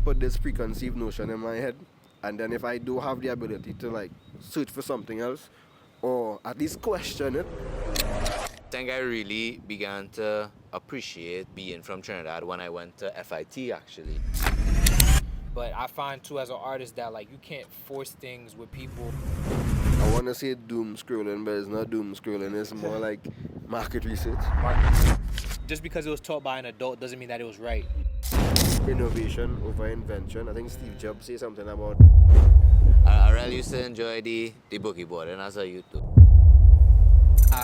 put this preconceived notion in my head, and then if I do have the ability to like search for something else, or at least question it. I think I really began to appreciate being from Trinidad when I went to FIT actually. But I find too as an artist that like you can't force things with people. I want to say doom scrolling, but it's not doom scrolling. It's more like market research. Just because it was taught by an adult doesn't mean that it was right. Innovation over invention. I think Steve Jobs said something about. I really used to enjoy the boogie boarding as a youth too.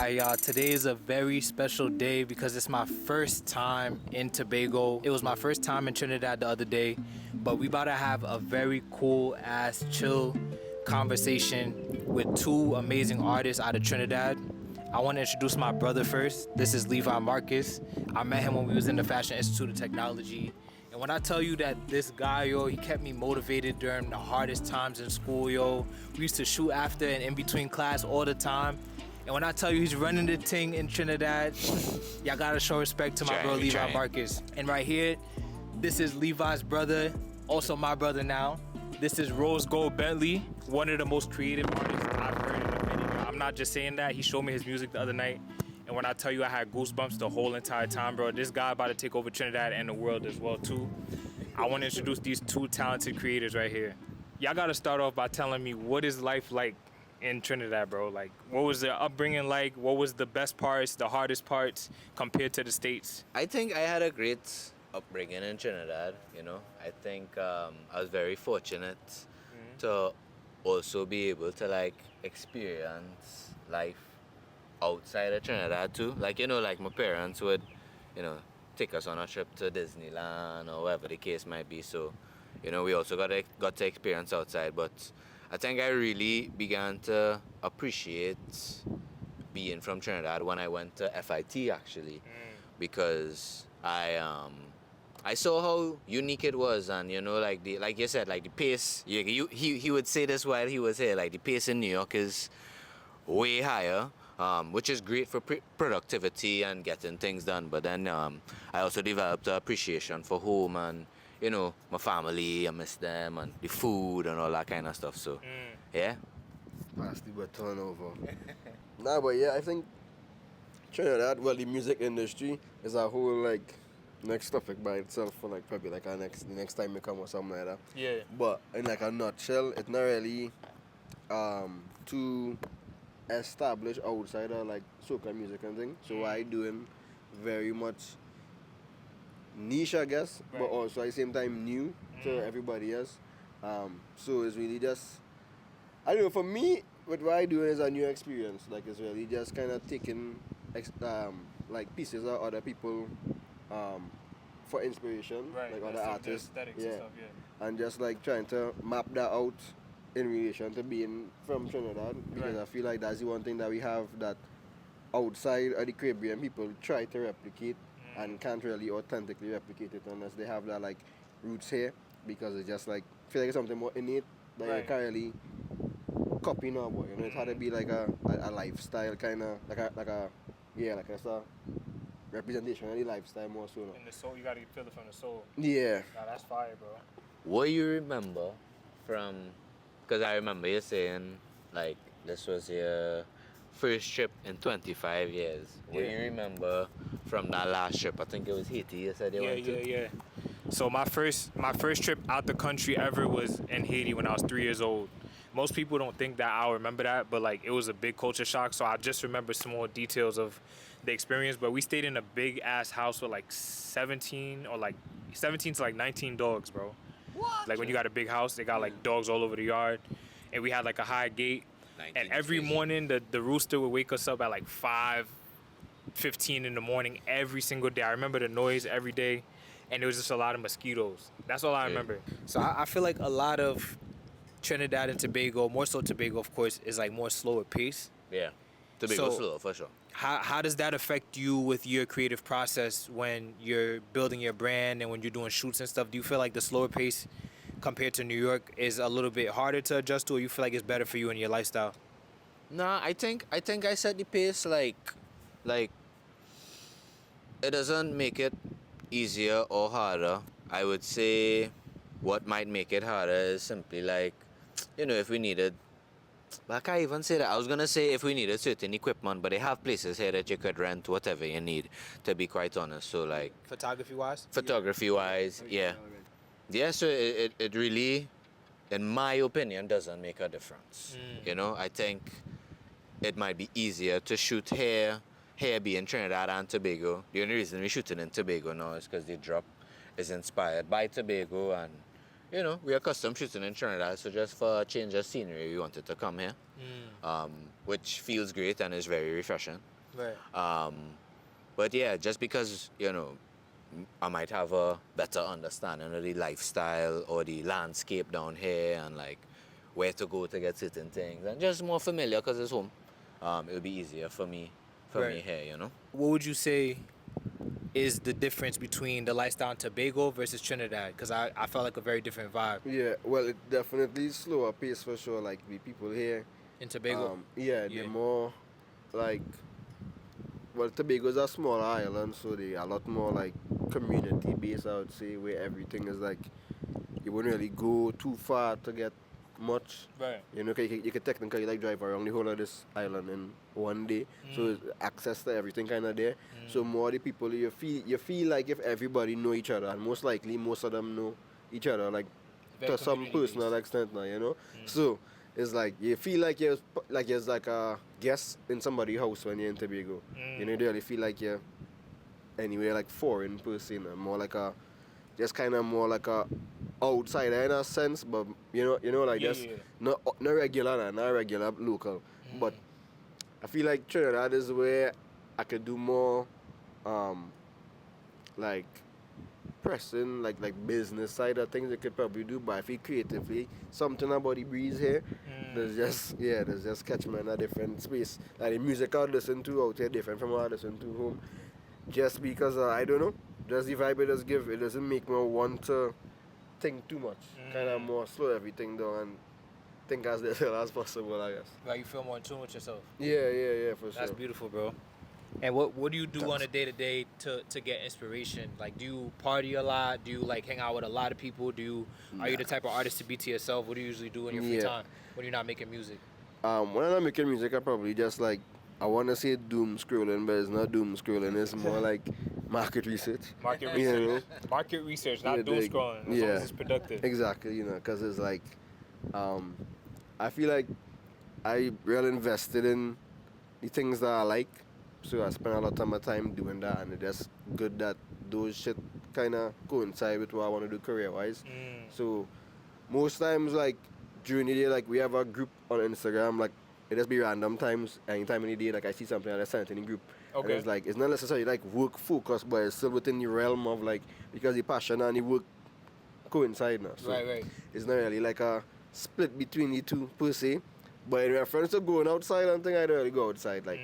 Y'all, today is a very special day because it's my first time in Tobago. It was my first time in Trinidad the other day, but we about to have a very cool ass chill conversation with two amazing artists out of Trinidad. I want to introduce my brother first. This is Levi Marcus. I met him when we was in the Fashion Institute of Technology. And when I tell you that this guy, yo, he kept me motivated during the hardest times in school, yo. We used to shoot after and in between class all the time. And when I tell you he's running the thing in Trinidad, y'all gotta show respect to my bro Levi Marcus. And right here, this is Levi's brother, also my brother now. This is RoseGoldbentley, one of the most creative artists I've heard in a minute. I'm not just saying that, he showed me his music the other night. And when I tell you I had goosebumps the whole entire time, bro, this guy about to take over Trinidad and the world as well too. I wanna introduce these two talented creators right here. Y'all gotta start off by telling me what is life like in Trinidad, bro? Like, what was the upbringing like? What was the best parts, the hardest parts compared to the States? I think I had a great upbringing in Trinidad, you know. I think I was very fortunate to also be able to like experience life outside of Trinidad too. Like, you know, like my parents would, you know, take us on a trip to Disneyland or whatever the case might be. So, you know, we also got to experience outside, but I think I really began to appreciate being from Trinidad when I went to FIT actually, because I saw how unique it was, and you know, like you said, like the pace. He would say this while he was here, like the pace in New York is way higher, which is great for productivity and getting things done. But then I also developed an appreciation for home and, you know, my family. I miss them and the food and all that kind of stuff. So, yeah. Pass the baton over. Nah, but yeah, I think Trinidad, well, the music industry is a whole like next topic by itself for like probably like the next time we come or something like that. Yeah. But in like a nutshell, it's not really too established outside of like soca music and things. So I doing very much niche, I guess, but also at the same time new to everybody else. So it's really just, I don't know, for me, what I do is a new experience. Like, it's really just kind of taking like pieces of other people for inspiration, like other artists, and stuff, and just like trying to map that out in relation to being from Trinidad, because I feel like that's the one thing that we have that outside of the Caribbean people try to replicate and can't really authentically replicate it unless they have that like roots here, because it's just like feel like it's something more innate that you can't really copy now, but you know, it had to be like a lifestyle kind of like a representation of the lifestyle more so. In the soul, you gotta feel it from the soul. Yeah. Nah, that's fire, bro. What you remember from, because I remember you saying like this was your first trip in 25 years. What do you remember from that last trip? I think it was Haiti you said you went to? Yeah. So my first trip out the country ever was in Haiti when I was 3 years old. Most people don't think that I'll remember that, but like it was a big culture shock. So I just remember some more details of the experience. But we stayed in a big ass house with like 17 to like 19 dogs, bro. What? Like when you got a big house, they got like dogs all over the yard, and we had like a high gate. And every morning the rooster would wake us up at like 5:15 in the morning every single day. I remember the noise every day, and there was just a lot of mosquitoes. That's all I remember. So I feel like a lot of Trinidad and Tobago, more so Tobago of course, is like more slower pace. Yeah, Tobago slow for sure. How does that affect you with your creative process when you're building your brand and when you're doing shoots and stuff? Do you feel like the slower pace compared to New York is a little bit harder to adjust to, or you feel like it's better for you in your lifestyle? Nah, I think I set the pace like it doesn't make it easier or harder. I would say what might make it harder is simply like, if we needed, but I can't even say that. I was going to say if we needed certain equipment, but they have places here that you could rent whatever you need, to be quite honest. So, like, photography-wise, yeah. Yeah, so it really, in my opinion, doesn't make a difference. I think it might be easier to shoot here being Trinidad and Tobago. The only reason we're shooting in Tobago now is because the drop is inspired by Tobago, and we're accustomed shooting in Trinidad, so just for a change of scenery, we wanted to come here, which feels great and is very refreshing. Right. But yeah, just because, I might have a better understanding of the lifestyle or the landscape down here and like where to go to get certain things, and just more familiar because it's home, it'll be easier for me here, What would you say is the difference between the lifestyle in Tobago versus Trinidad? Because I felt like a very different vibe Yeah, well, it definitely slower pace for sure. Like the people here, in Tobago. they're more like, well, Tobago's a small island, so they a lot more like community based, I would say, where everything is like, you wouldn't really go too far to get much. Right. You could technically like drive around the whole of this island in one day, so access to everything kind of there. So more the people, you feel like if everybody know each other, and most likely most of them know each other, like Very to some personal extent now, So it's like you feel like you're like a guest in somebody's house when you're in Tobago. You don't really feel like you're anywhere like foreign person, more like a just kind of more like a outsider in a sense, but like not regular, not regular local. But I feel like Trinidad is where I could do more like pressing, like business side of things I could probably do, but I feel creatively something about the breeze here. There's just catch me in a different space. Like the music I listen to out here different from what I listen to home. Just because I don't know, just the vibe it does give, it doesn't make me want to think too much. Kind of more slow everything down and think as little as possible, I guess. Like you feel more in tune with yourself. Yeah, for sure. That's beautiful, bro. And what do you do on a day-to-day to get inspiration? Like, do you party a lot? Do you like hang out with a lot of people? Are you the type of artist to be to yourself? What do you usually do in your free time when you're not making music? When I'm not making music, I probably just like, I want to say doom scrolling, but it's not doom scrolling. It's more like market research. Market research. Market research, not doom scrolling. As long as it's productive. Exactly, because it's like, I feel like I really invested in the things that I like. So I spend a lot of my time doing that, and it's just good that those shit kind of coincide with what I want to do career-wise. So most times, like, during the day, like, we have a group on Instagram, like, it just be random times, anytime in the day, like, I see something and I send it in the group. Okay. And it's like, it's not necessarily, like, work focused, but it's still within the realm of, like, because the passion and the work coincide now. So Right. it's not really, like, a split between the two, per se. But in reference to going outside and thing, I don't really go outside. Like,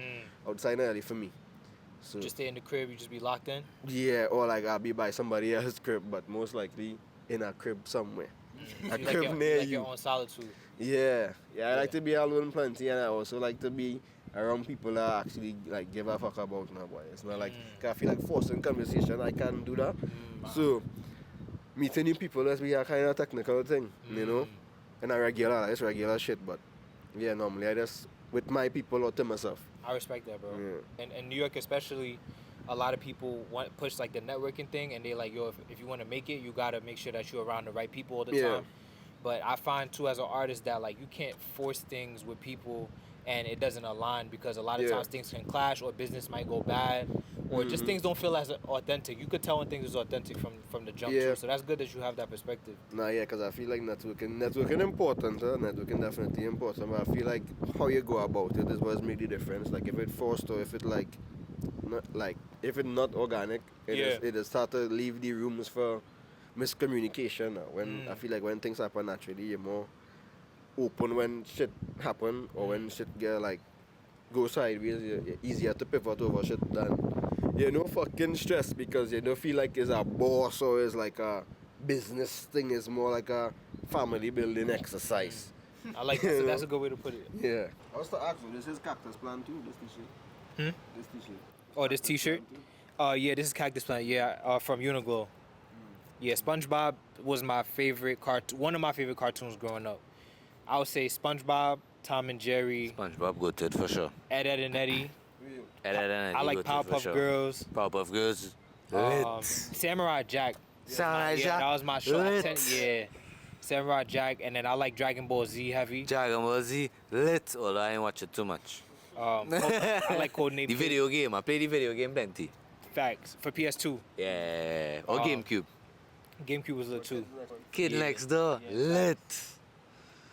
outside not really for me. So Just stay in the crib, you just be locked in? yeah, or like I'll be by somebody else's crib, but most likely in a crib somewhere. A You crib near like you. your own solitude. Yeah, I like to be alone plenty, and I also like to be around people that actually like give a fuck about now, boy. It's not like I feel like forcing conversation. I can't do that. So meeting new people, that's be a kind of technical thing, and it's regular shit. But yeah, normally I just with my people or to myself. I respect that, bro. Yeah. And in New York especially, a lot of people push like the networking thing, and they like, yo, if you want to make it, you gotta make sure that you're around the right people all the time. But I find too, as an artist, that like you can't force things with people and it doesn't align, because a lot of times things can clash, or business might go bad, or just things don't feel as authentic. You could tell when things is authentic from the jump too. So that's good that you have that perspective. Because I feel like networking important. Networking definitely important, but I feel like how you go about it is what makes the difference. Like if it forced or if it like not like if it's not organic, it is start to leave the rooms for miscommunication. When I feel like when things happen naturally, you're more open when shit happen, or when shit get like go sideways. You're easier to pivot over shit than fucking stress, because you don't feel like it's a boss or it's like a business thing. It's more like a family building exercise. I like that. So that's a good way to put it. Yeah. I was to ask you, this is Cactus Plant too, this t-shirt? This t-shirt. Oh, this t-shirt? Yeah, this is Cactus Plant. Yeah, from Uniglow. Yeah, SpongeBob was my favorite one of my favorite cartoons growing up. I would say SpongeBob, Tom and Jerry, SpongeBob go to it for sure. Ed and Eddy. I like Powerpuff Girls. Powerpuff Girls. Samurai Jack. Samurai Yeah, Jack. that was my show. Lit. Yeah. Samurai Jack, and then I like Dragon Ball Z heavy. Dragon Ball Z. Lit. Although I ain't watch it too much. I like Codename. The video game. I play the video game plenty. Facts. For PS2. Yeah. Or GameCube. GameCube was lit too. Kid Next Door. Lit.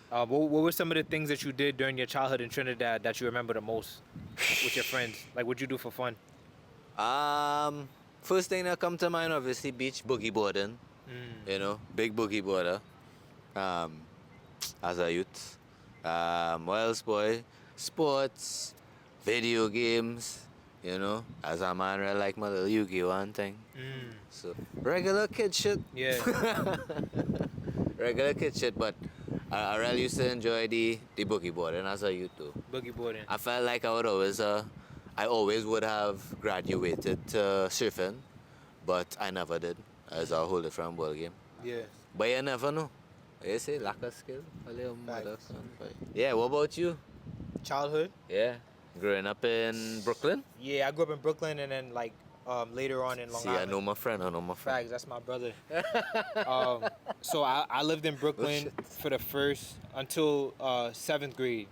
What were some of the things that you did during your childhood in Trinidad that you remember the most with your friends? Like, what'd you do for fun? First thing that come to mind, obviously, beach boogie boarding. You know, big boogie boarder. As a youth. What else, boy? Sports, video games. You know, as a man, I like my little Yu-Gi-Oh! And thing. So, regular kid shit. Yeah. Regular kid shit, but I really used to enjoy the boogie boarding as a youth too. Boogie boarding. I felt like I always would have graduated to surfing, but I never did. It's a whole different ball game. Yeah. But you never know. You say lack of skill, a little mother. Yeah, what about you? Childhood? Yeah, growing up in Brooklyn? Yeah, I grew up in Brooklyn and then like later on in Long Island. I know my friend. Facts, that's my brother. So I lived in Brooklyn for the first until 7th grade.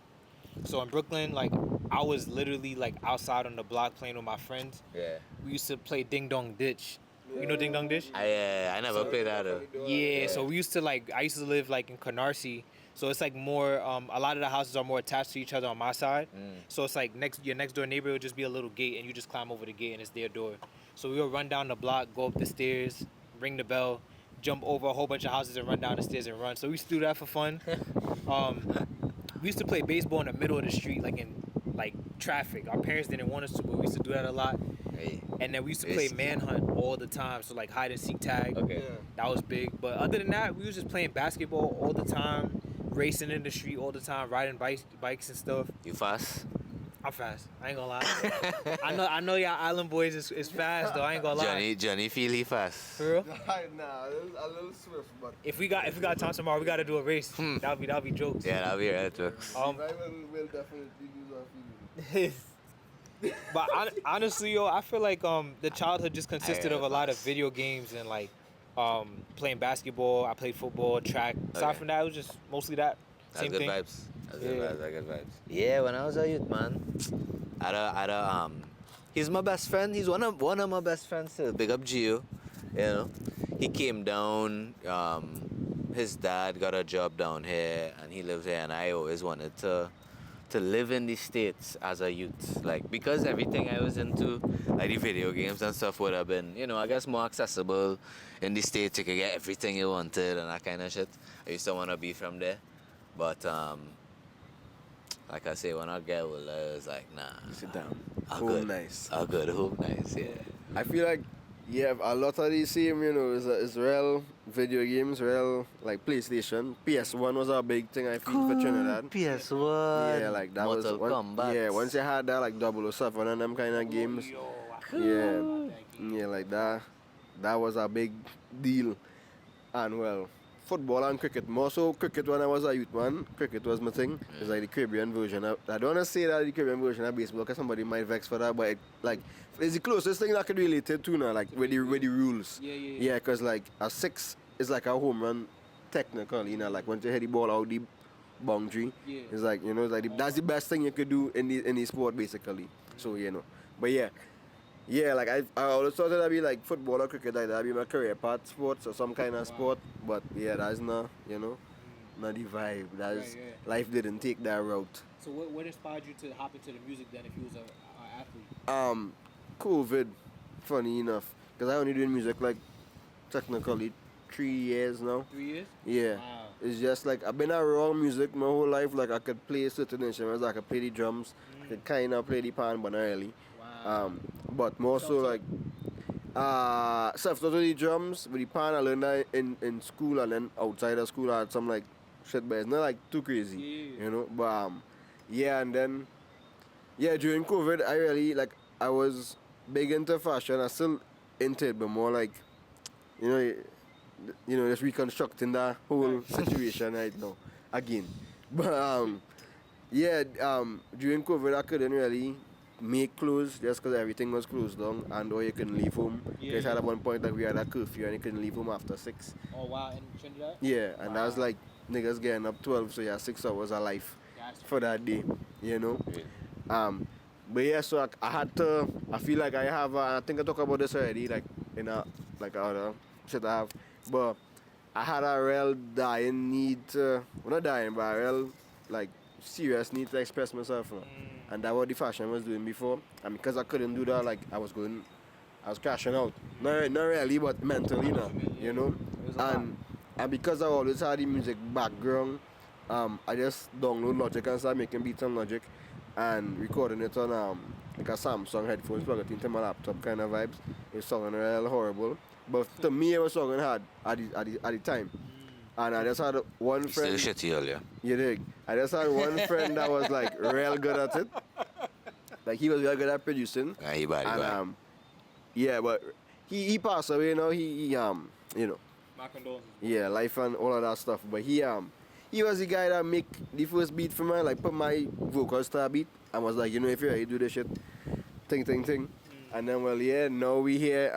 So in Brooklyn, like I was literally like outside on the block playing with my friends. Yeah. We used to play Ding Dong Ditch. You know Ding Dong Ditch? I never played that. Yeah, so we used to I used to live like in Canarsie. So it's like more, a lot of the houses are more attached to each other on my side. So it's like your next door neighbor would just be a little gate and you just climb over the gate and it's their door. So we would run down the block, go up the stairs, ring the bell, jump over a whole bunch of houses and run down the stairs and run. So we used to do that for fun. We used to play baseball in the middle of the street, like in traffic. Our parents didn't want us to, but we used to do that a lot. Hey. And then we used to play manhunt all the time. So like hide and seek tag. Okay. Yeah. That was big. But other than that, we was just playing basketball all the time, racing in the street all the time, riding bikes and stuff. You fast? I'm fast. I ain't gonna lie. I know y'all island boys is fast though. I ain't gonna lie. Johnny feel he fast. For real? Nah, a little swift, but If we got time tomorrow, we gotta do a race. That'll be jokes. Yeah, that'll be right, jokes. I will definitely use our feelings. But honestly, yo, I feel like the childhood just consisted of a lot of video games and like playing basketball. I played football, track. Aside from that, it was just mostly that. That's Same good thing. vibes. That's good vibes. Yeah, when I was a youth, man, he's my best friend. He's one of my best friends still. Big up Gio. You know, he came down. His dad got a job down here, and he lives here. And I always wanted to live in the States as a youth, like because everything I was into, like the video games and stuff, would have been, you know, I guess more accessible in the States. You could get everything you wanted and that kind of shit. I used to want to be from there, but like I say, when I get older, I was like, nah. Sit down. Home Home nice. Home nice, yeah. I feel like, yeah, a lot of these same, you know, is real video games, real, like PlayStation. PS1 was a big thing, I feel, for Trinidad. PS1. Yeah, like that Mortal was Kombat. Yeah, once you had that, like 007 and them kind of games. Yeah, like that was a big deal. And well, football and cricket, more so cricket when I was a youth man. Cricket was my thing. It's like the Caribbean version. I don't want to say that the Caribbean version of baseball because somebody might vex for that, but it's the closest thing that I could relate it to now, like with the rules. Yeah, because like a 6 is like a home run technically, you know, like once you hit the ball out the boundary, it's like, you know, it's like that's the best thing you could do in the sport basically. So, you know, but yeah, like I always thought that'd be like football or cricket, like that'd be my career path, sports or some kind of sport. But yeah, that's not, you know, not the vibe. That's life didn't take that route. So what inspired you to hop into the music then if you was an athlete? COVID, funny enough, because I only doing music like technically 3 years now. 3 years? Yeah. Wow. It's just like I've been around music my whole life. Like I could play certain instruments, I could play the drums, I could kind of play the pan, but not really. Wow. But more so like self-taught the drums with the pan. I learned that in school, and then outside of school I had some like shit, but it's not like too crazy, you know. But yeah, and then during COVID I really like I was big into fashion. I still into it, but more like, you know, just reconstructing that whole situation right now again. But during COVID I couldn't really make clothes just because everything was closed down and or you couldn't leave home. Because at one point like we had a curfew and you couldn't leave home after 6. Oh wow, in Trinidad? Yeah, and that was like niggas getting up 12, so 6 hours of life for that day, But yeah, so I had to. I feel like I have. I think I talked about this already, like in a other shit I have. But I had a real dying need to, well, not dying, but a real like serious need to express myself, and that's what the fashion was doing before. And because I couldn't do that, like I was crashing out. Not really, but mentally, And because I always had the music background, I just download Logic and start making beats on Logic and recording it on like a Samsung headphones, plug it into my laptop kind of vibes. It was sounding real horrible, but to me it was sounding hard at the time. And I just had one friend. Still shitty earlier. You dig? I just had one friend that was like real good at it. Like he was real good at producing. He bad. Yeah, but he passed away. He My condolences. Yeah, life and all of that stuff. But he was the guy that make the first beat for me, like put my vocals to a beat and was like, if you're ready to do this shit, ting. And then now we hear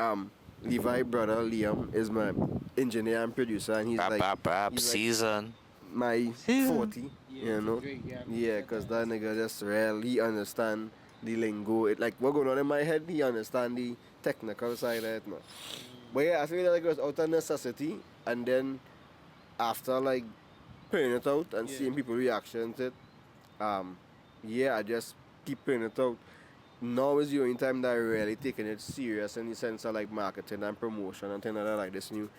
Levi brother Liam is my engineer and producer, and he's like season my 40, Yeah, cause that nigga just real, he understand the lingo. It like what going on in my head, he understand the technical side of it, man. But yeah, I feel like it was out of necessity, and then after like putting it out and seeing people reaction to it, I just keep putting it out. Now is the only time that I'm really taking it serious in the sense of like marketing and promotion and things like that, like this new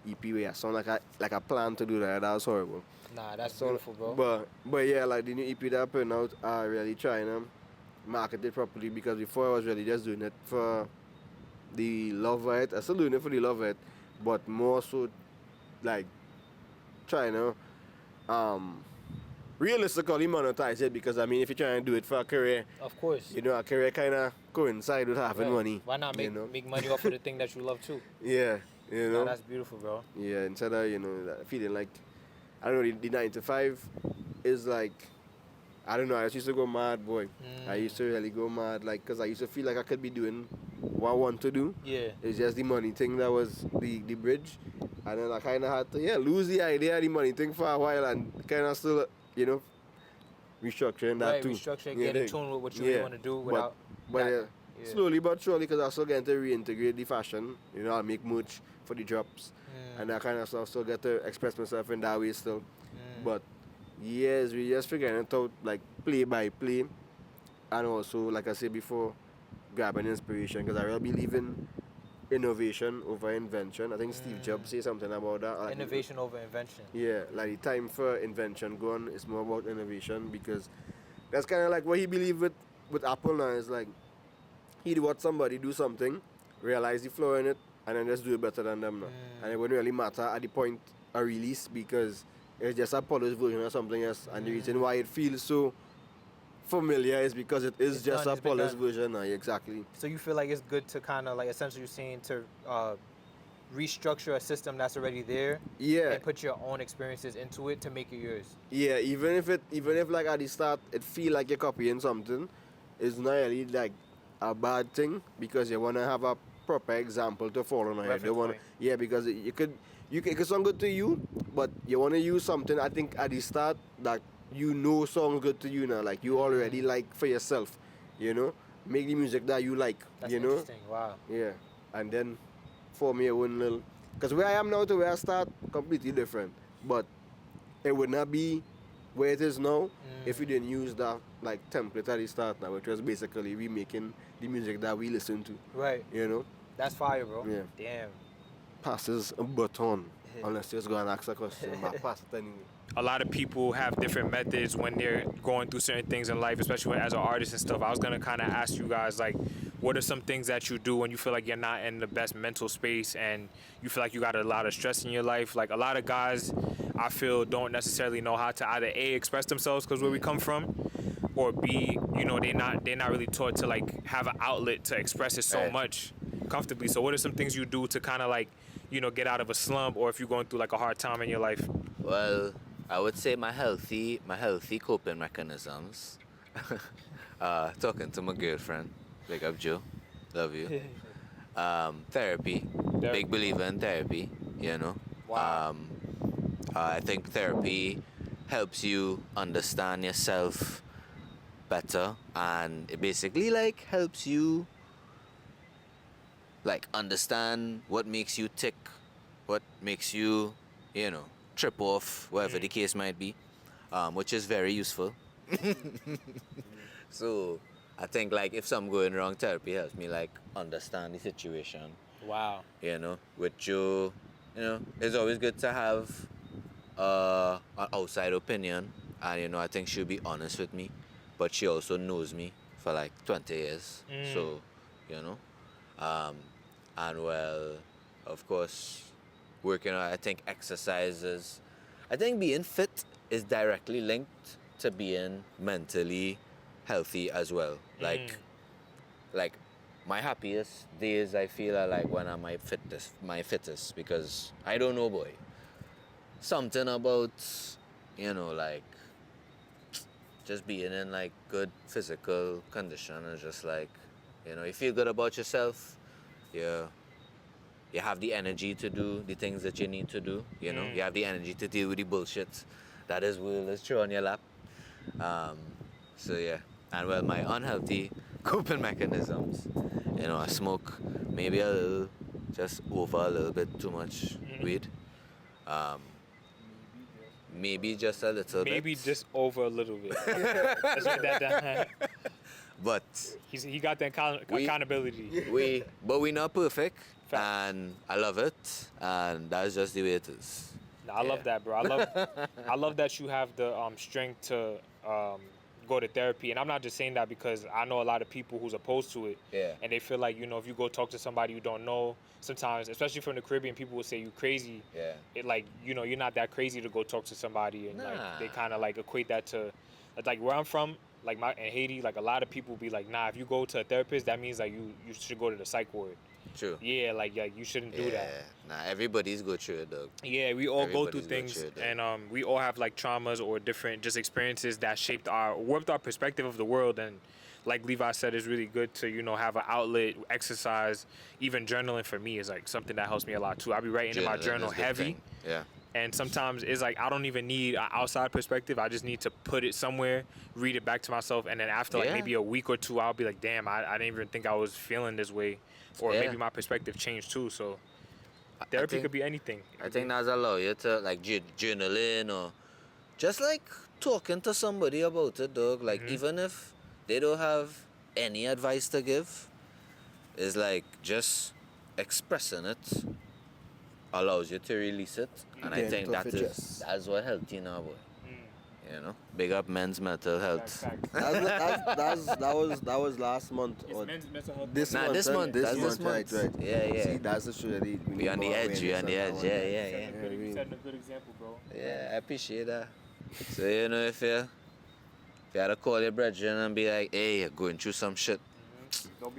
EP where I sound like a plan to do that. That was horrible. Nah, that's beautiful, bro. But yeah, like the new EP that I'm putting out, I really trying to market it properly, because before I was really just doing it for the love of it. I still doing it for the love of it, but more so like trying to realistically monetize it, because I mean if you're trying to do it for a career, of course, a career kind of coincide with having money. Why not make money off of the thing that you love too? Yeah, Nah, that's beautiful, bro. Yeah, instead of feeling like, I don't know, the 9 to 5 is like, I don't know, I just used to go mad, boy. I used to really go mad, like, because I used to feel like I could be doing what I want to do. Yeah. It's just the money thing that was the bridge. And then I kind of had to, lose the idea of the money thing for a while and kind of still, restructuring that too. Restructuring, get in tune with what you really want to do without... But slowly but surely, because I still getting to reintegrate the fashion. I make merch for the drops and that kind of stuff. Still get to express myself in that way still. But yes, we just figuring it out like play by play, and also like I said before, grabbing inspiration, because I really believe in innovation over invention. I think Steve Jobs said something about that. Like, innovation over invention. Yeah, like the time for invention gone. It's more about innovation, because that's kind of like what he believed with Apple now. Is like he'd watch somebody do something, realize the flaw in it, and then just do it better than them now. And it wouldn't really matter at the point of release, because it's just a polished version of something else. And the reason why it feels so familiar is because it is just a polished version now. Exactly. So you feel like it's good to kind of like, essentially you're saying to restructure a system that's already there, and put your own experiences into it to make it yours. Yeah, even if like at the start it feel like you're copying something, it's not really like a bad thing, because you want to have a proper example to follow now. Because it could sound good to you, but you want to use something, I think, at the start that sounds good to you now, like you already like for yourself, make the music that you like. That's interesting. Wow. Yeah, and then form your own little, because where I am now to where I start, completely different, but it would not be where it is now if we didn't use that like template at the start now, which was basically remaking the music that we listen to. Right. That's fire, bro. Yeah. Damn. Passes a baton, unless you just go and ask a question, but pass it anyway. A lot of people have different methods when they're going through certain things in life, especially as an artist and stuff. I was gonna kind of ask you guys, like, what are some things that you do when you feel like you're not in the best mental space and you feel like you got a lot of stress in your life? Like, a lot of guys, I feel, don't necessarily know how to either A, express themselves because where we come from, or B, they're not really taught to like have an outlet to express it so much comfortably. So what are some things you do to kind of like, get out of a slump, or if you're going through like a hard time in your life? Well, I would say my healthy coping mechanisms. Talking to my girlfriend, big up Joe, love you. Therapy, big believer in therapy. Wow. I think therapy helps you understand yourself better, and it basically like helps you like understand what makes you tick, what makes you, trip off, whatever the case might be, which is very useful. So I think like if something going wrong, therapy helps me like understand the situation. Wow. With you, it's always good to have an outside opinion, and I think she'll be honest with me, but she also knows me for like 20 years. So, and well, of course, working on, I think exercises. I think being fit is directly linked to being mentally healthy as well. Like my happiest days I feel are like when I'm my fittest, because I don't know, boy. Something about, like just being in like good physical condition is just like, you feel good about yourself. You have the energy to do the things that you need to do. You have the energy to deal with the bullshit that is world is thrown on your lap. So yeah, and well, my unhealthy coping mechanisms, I smoke maybe just over a little bit too much weed. Maybe just a little bit. Maybe just over a little bit. Let's write that down. But He got the accountability. But we're not perfect, Facts. and I love it, and that's just the way it is. I love that, bro. I love that you have the strength to go to therapy. And I'm not just saying that because I know a lot of people who's opposed to it. Yeah. And they feel like, if you go talk to somebody you don't know, sometimes, especially from the Caribbean, people will say you crazy. Yeah. It like, you're not that crazy to go talk to somebody. And like they kind of like equate that to, like where I'm from, like in Haiti, like a lot of people be like, nah, if you go to a therapist, that means like you should go to the psych ward. True. Yeah, like you shouldn't do that. Nah, everybody's go through it, dog. Yeah, we all go through Everybody's things, go through it, and we all have like traumas or different just experiences that warped our perspective of the world. And like Levi said, it's really good to have an outlet, exercise, even journaling for me is like something that helps me a lot too. I'll be writing in my journal heavy. Yeah. And sometimes it's like I don't even need an outside perspective. I just need to put it somewhere, read it back to myself, and then after like maybe a week or two, I'll be like, damn, I didn't even think I was feeling this way. Or maybe my perspective changed too. So therapy could be anything. I think that's allow you to like journaling or just like talking to somebody about it, dog. Like even if they don't have any advice to give, it's like just expressing it allows you to release it. And I think that's what healthy now, boy. Big up men's mental health. that was last month. Or Men's mental health. this month, right. Yeah. See, that's the show that we Be on the edge, Yeah. You set a good example, bro. Yeah, I appreciate that. So, if you had to call your brethren and be like, hey, you're going through some shit, don't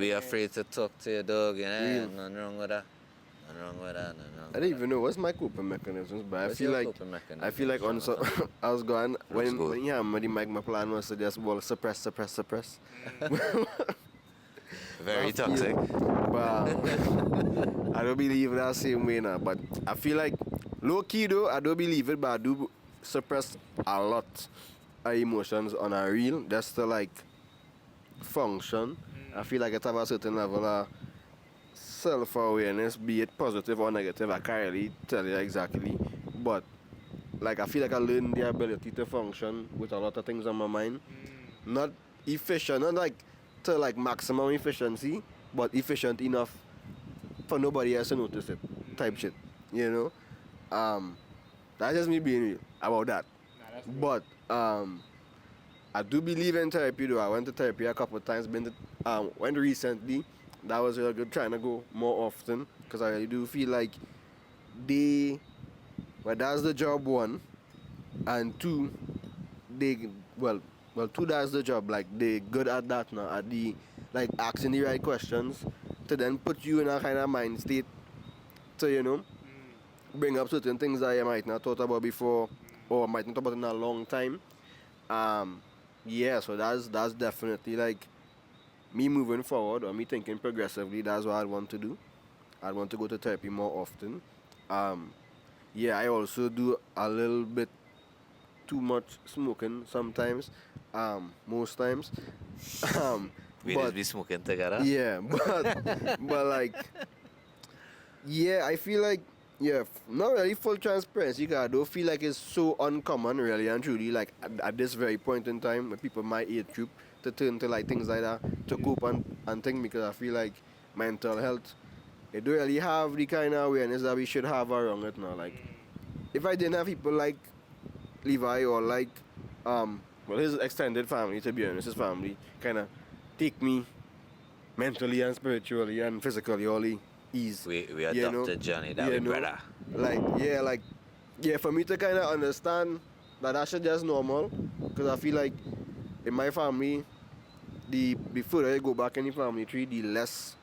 be afraid to talk to your dog. Nothing wrong with that. I don't even know what's my coping mechanisms, but I feel like on so I was going when the mic, my plan was to just suppress. Very toxic. But I don't believe that same way now. But I feel like low key though, I don't believe it, but I do suppress a lot of emotions on a reel just to like function. I feel like it have a certain level of self-awareness, be it positive or negative. I can't really tell you exactly, but like I feel like I learned the ability to function with a lot of things on my mind. Not efficient, not like to like maximum efficiency, but efficient enough for nobody else to notice it, type shit. That's just me being real about that. But I do believe in therapy though. I went to therapy a couple of times. Went recently. That was really good. Trying to go more often because I really do feel like that's the job one, and two, two, that's the job. Like they good at that now, at the like asking the right questions to then put you in a kind of mind state to, bring up certain things that I might not thought about before or might not thought about in a long time. Yeah, so that's definitely like me moving forward or me thinking progressively. That's what I want to do. I want to go to therapy more often. Yeah, I also do a little bit too much smoking sometimes, most times. We but just be smoking together. yeah, but like, yeah, I feel like, yeah, not really full transparency, because I don't feel like it's so uncommon, really and truly, like at this very point in time, when people my age group to turn to like things like that to cope and think, because I feel like mental health, it don't really have the kind of awareness that we should have around it now. Like, if I didn't have people like Levi or like, well, his extended family, to be honest, his family kind of take me mentally and spiritually and physically all the ease. We adopted Johnny, that we brother. Like, for me to kind of understand that that's just normal, because I feel like in my family, the further you go back in the family tree, the less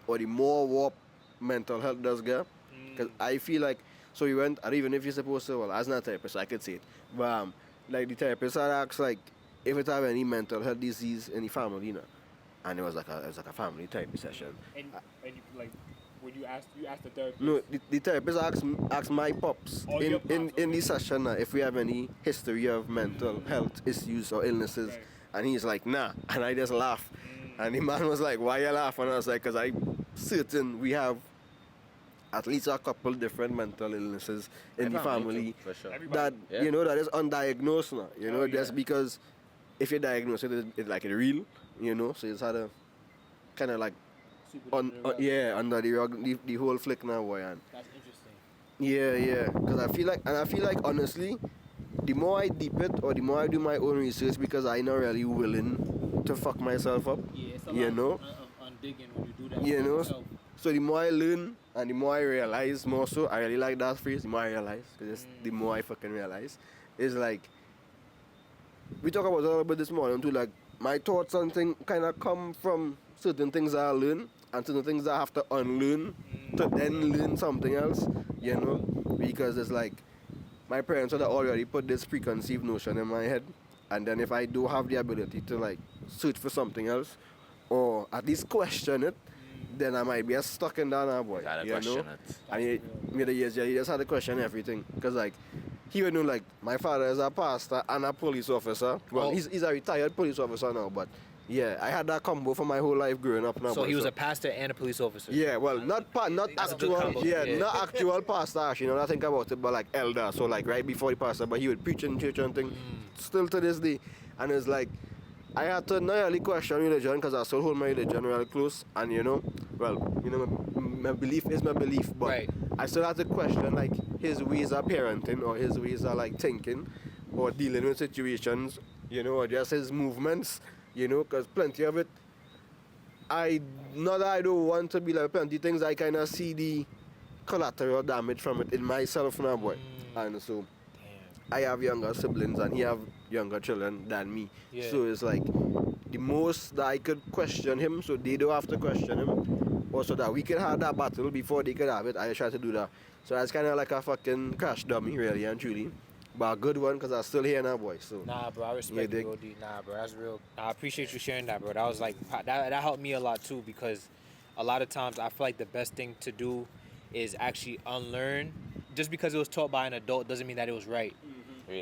or the more warped mental health does get. Because I feel like, so you went, or even if you're supposed to, well, as not a therapist, I could say it, but like the therapist had asked, like, if it have any mental health disease in the family, and it was like a family therapy session. And you, like, when you asked the therapist? No, the therapist asked my pops in the session if we have any history of mental health issues or illnesses, right. And he's like, nah, and I just laugh, and the man was like, why you laugh? And I was like, because I'm certain we have at least a couple different mental illnesses in the family For sure. that that is undiagnosed now. Just because if you diagnose it, it's like it's real, so it's had a kind of like under the rug, the whole flick now, boy. And That's interesting. yeah, because I feel like honestly, the more I deep it or the more I do my own research, because I'm not really willing to fuck myself up. Yeah, it's a lot on digging when you do that. You know, so the more I learn and the more I realize, more so, I really like that phrase, the more I realize, because the more I fucking realize, is like, we talk about it a little bit this morning too, like, my thoughts and things kind of come from certain things that I learn and certain things that I have to unlearn to then learn something else, because it's like, my parents had already put this preconceived notion in my head, and then if I do have the ability to like search for something else, or at least question it, then I might be stuck in that now, boy. Gotta question it. And he just had to question everything. Because, like, he would know, like, my father is a pastor and a police officer. Well, he's a retired police officer now, but, yeah, I had that combo for my whole life growing up now. So he was a pastor and a police officer? Yeah, well, not actual pastor, actually, now that I think about it, but, like, elder. So, like, right before the pastor, but he would preach in church and things, still to this day. And it's like, I had to not really question religion, because I still hold my religion really close, and my belief is my belief, but right. I still had to question like his ways of parenting or his ways of like thinking or dealing with situations, or just his movements, because plenty of it, not that I don't want to be like plenty things, I kind of see the collateral damage from it in myself now, boy, and so. I have younger siblings and he have younger children than me. Yeah. So it's like the most that I could question him, so they don't have to question him. Or so that we could have that battle before they could have it. I try to do that. So that's kind of like a fucking crash dummy, really and truly. But a good one, because I'm still here now, boy. So nah, bro, I respect you, OD. Nah, bro, that's real. I appreciate you sharing that, bro. That was like, that helped me a lot too, because a lot of times I feel like the best thing to do is actually unlearn. Just because it was taught by an adult doesn't mean that it was right.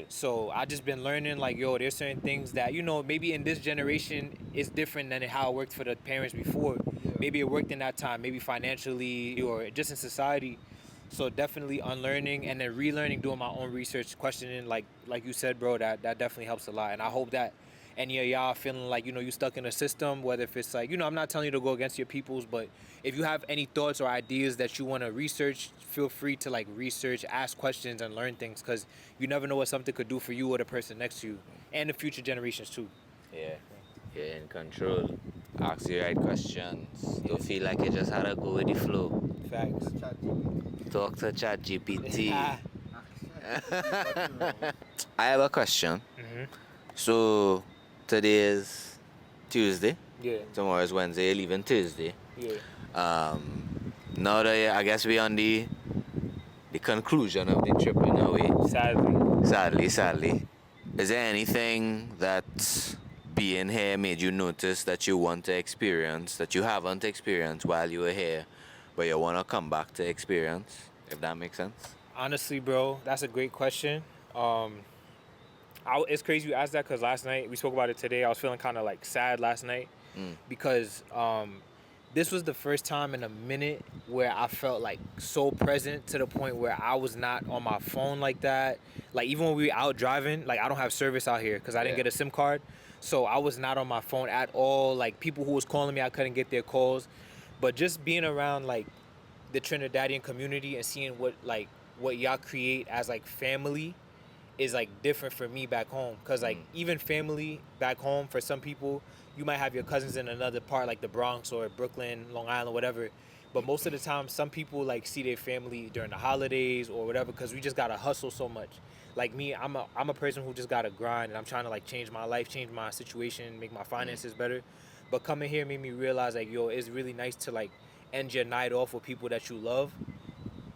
So I just been learning, like, there's certain things that, maybe in this generation it's different than how it worked for the parents before. Yeah. Maybe it worked in that time, maybe financially or just in society. So definitely unlearning and then relearning, doing my own research, questioning, like you said, bro, that definitely helps a lot. And I hope that any of y'all feeling like, you stuck in a system, whether if it's like, I'm not telling you to go against your peoples, but if you have any thoughts or ideas that you want to research, feel free to like research, ask questions and learn things, because you never know what something could do for you or the person next to you and the future generations too. Yeah. You're in control. Ask the right questions. Don't feel like you just had to go with the flow. Facts. Talk to ChatGPT. I have a question. So today is Tuesday. Yeah. Tomorrow is Wednesday. You're leaving Thursday. Yeah. now that I guess we're on the conclusion of the trip in a way. Sadly. Is there anything that being here made you notice that you want to experience, that you haven't experienced while you were here, but you want to come back to experience, if that makes sense? Honestly, bro, that's a great question. It's crazy you asked that because last night, we spoke about it today, I was feeling kind of like sad last night because this was the first time in a minute where I felt like so present to the point where I was not on my phone like that. Like even when we were out driving, like I don't have service out here because I didn't get a SIM card. So I was not on my phone at all. Like people who was calling me, I couldn't get their calls. But just being around like the Trinidadian community and seeing what y'all create as like family is like different for me back home. Cause like even family back home for some people, you might have your cousins in another part like the Bronx or Brooklyn, Long Island, whatever. But most of the time, some people like see their family during the holidays or whatever because we just gotta hustle so much. Like me, I'm a person who just gotta grind and I'm trying to like change my life, change my situation, make my finances better. But coming here made me realize like, yo, it's really nice to like end your night off with people that you love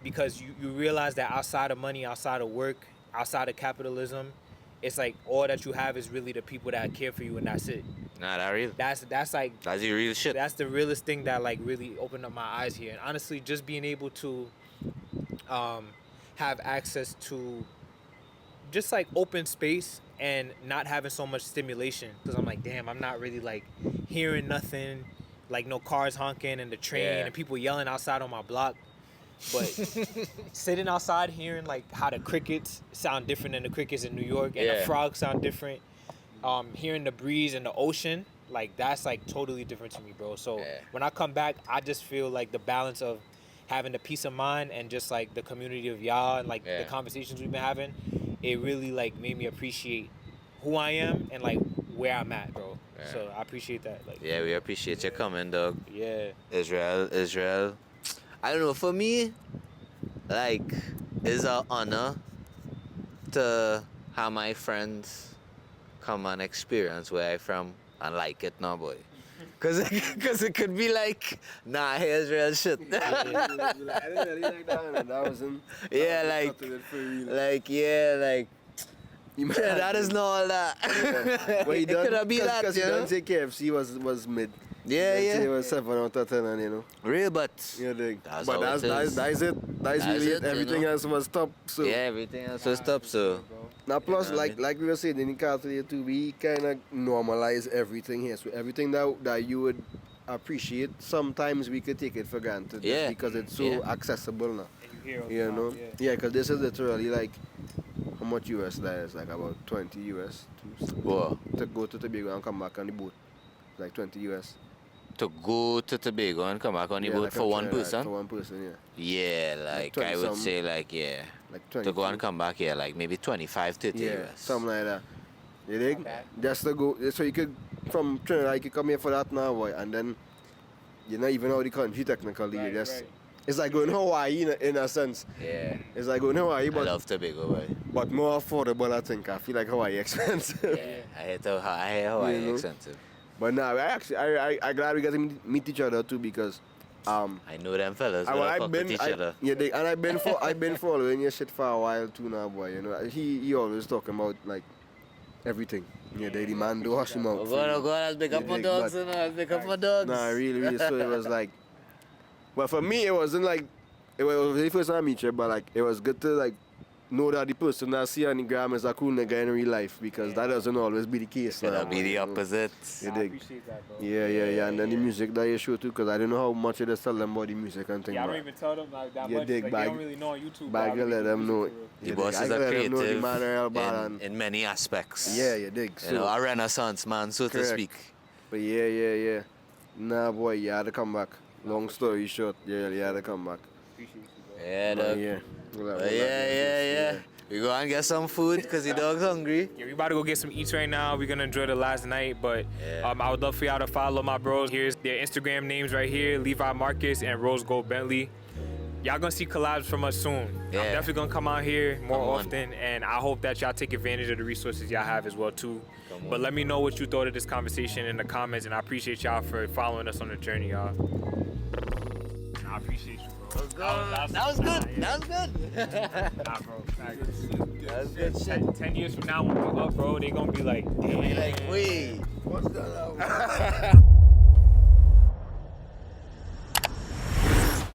because you realize that outside of money, outside of work, outside of capitalism, it's like all that you have is really the people that care for you and that's it. Nah, that real. That's the real shit. That's the realest thing that like really opened up my eyes here. And honestly, just being able to have access to just like open space and not having so much stimulation because I'm like, damn, I'm not really like hearing nothing, like no cars honking and the train and people yelling outside on my block. But sitting outside hearing like how the crickets sound different than the crickets in New York and the frogs sound different, hearing the breeze and the ocean, like that's like totally different to me, bro. So when I come back, I just feel like the balance of having the peace of mind and just like the community of y'all and like the conversations we've been having, it really like made me appreciate who I am and like where I'm at, bro. So I appreciate that. Like we appreciate you coming, dog. Yeah. Israel. I don't know, for me, like, it's an honor to have my friends come and experience where I'm from and like it now, boy. Cause it could be like, nah, here's real shit. I didn't really like that, man. That wasn't. That is not all that. Well, he done, it could have been that, because you he know? done say KFC was mid. Yeah. It was 7 out of 10, and you know. Real, but That's how it. That's really it. Everything else was top. So everything else was top. So now, plus, like we were saying in the car today too, we kind of normalize everything here. So everything that you would appreciate, sometimes we could take it for granted. Yeah. Because it's so accessible now. And you You know. Yeah, because this is literally like. How much US that is? Like about 20 US to go to Tobago and come back on the boat. Like 20 US. To go to Tobago and come back on the boat like for one person? For one person, Yeah, like I would say like, like 20 to go and come back, like maybe 25, 30 US. Something like that. You dig? Okay. Just to go, so you could, from Trinidad, you could come here for that now, boy, and then you're not even out of the country technically. You just, it's like going to Hawaii in a sense. Yeah. It's like going to Hawaii, I but love Tobago, boy. But more affordable, I think. I feel like Hawaii expensive. I hate Hawaii expensive. But now, I glad we get to meet each other too because I know them fellas. I've been each other. Yeah, and I've been following your shit for a while too now, boy. You know, he always talking about like everything. Yeah, the man do hush him out. Oh God, I'll pick up my dogs, I'll pick up my dogs. Nah, really. So it was like, well, for me, it wasn't like, it was the first time I meet you, but like, it was good to like know that the person I see on the gram is a cool nigga in real life because that doesn't always be the case. It'll be the opposite. You I dig? appreciate that, bro. Yeah. And then the music that you show too, because I don't know how much you just tell them about the music and things. Yeah, I don't even tell them like that You much. dig, Like, they don't really know on YouTube. But I can let them know. The bosses are creative in many aspects. Yeah, you dig. You know, a renaissance man, so to speak. But yeah. Nah, boy, you had to come back. Long story short, you had to come back. Appreciate you, bro. Yeah. We go and get some food because the dog's hungry. Yeah, we about to go get some eats right now. We're gonna enjoy the last night, but I would love for y'all to follow my bros. Here's their Instagram names right here: Levi Marcus and RoseGoldbentley. Y'all gonna see collabs from us soon. Yeah. I'm definitely gonna come out here more often, and I hope that y'all take advantage of the resources y'all have as well too. But let me know what you thought of this conversation in the comments, and I appreciate y'all for following us on the journey, y'all. I appreciate you, bro. That was good. That was good. Nah, bro. That was good shit. 10 years from now, when we up, bro, they gonna be like, damn. Like, wait. What's that?